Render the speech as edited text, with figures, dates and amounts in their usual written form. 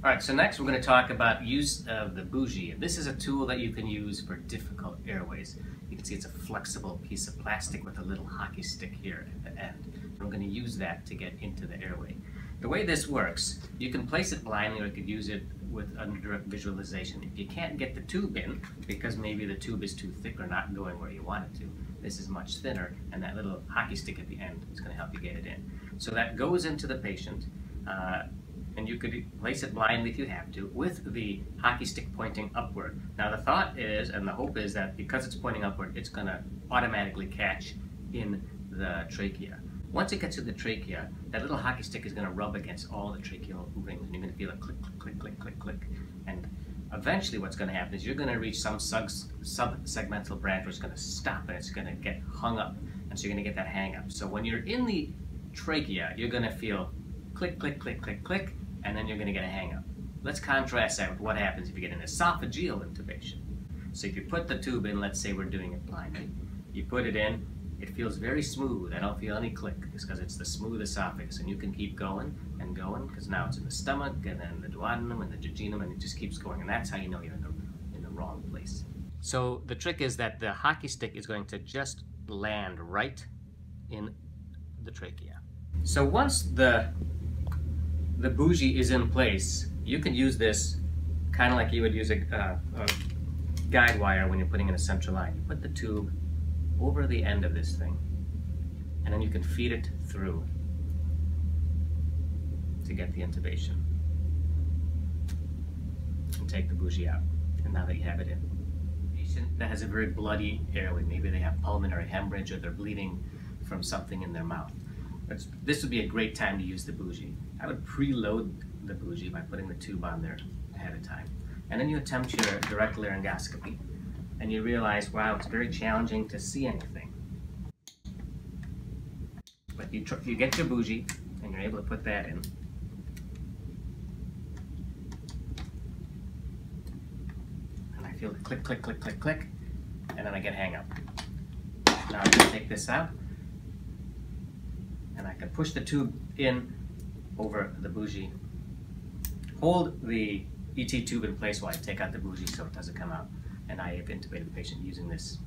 All right, so next we're going to talk about use of the bougie. This is a tool that you can use for difficult airways. You can see it's a flexible piece of plastic with a little hockey stick here at the end. And we're going to use that to get into the airway. The way this works, you can place it blindly or you could use it with under direct visualization. If you can't get the tube in, because maybe the tube is too thick or not going where you want it to, this is much thinner, and that little hockey stick at the end is going to help you get it in. So that goes into the patient. And you could place it blindly if you have to, with the hockey stick pointing upward. Now the thought is, and the hope is, that because it's pointing upward, it's going to automatically catch in the trachea. Once it gets to the trachea, that little hockey stick is going to rub against all the tracheal rings, and you're going to feel a click, click, click, click, click, click. And eventually what's going to happen is you're going to reach some subsegmental branch where it's going to stop and it's going to get hung up. And so you're going to get that hang up. So when you're in the trachea, you're going to feel click, click, click, click, click, and then you're going to get a hang-up. Let's contrast that with what happens if you get an esophageal intubation. So if you put the tube in, let's say we're doing it blindly, you put it in, it feels very smooth. I don't feel any click. It's because it's the smooth esophagus, and you can keep going and going because now it's in the stomach and then the duodenum and the jejunum, and it just keeps going, and that's how you know you're in the wrong place. So the trick is that the hockey stick is going to just land right in the trachea. So once the bougie is in place, you can use this kind of like you would use a guide wire when you're putting in a central line. You put the tube over the end of this thing, and then you can feed it through to get the intubation. And take the bougie out. And now that you have it in. A patient that has a very bloody airway, maybe they have pulmonary hemorrhage or they're bleeding from something in their mouth. This would be a great time to use the bougie. I would preload the bougie by putting the tube on there ahead of time. And then you attempt your direct laryngoscopy. And you realize, wow, it's very challenging to see anything. But you get your bougie, and you're able to put that in. And I feel the click, click, click, click, click, and then I get hang up. Now I'm going to take this out, and I can push the tube in over the bougie. Hold the ET tube in place while I take out the bougie so it doesn't come out. And I have intubated the patient using this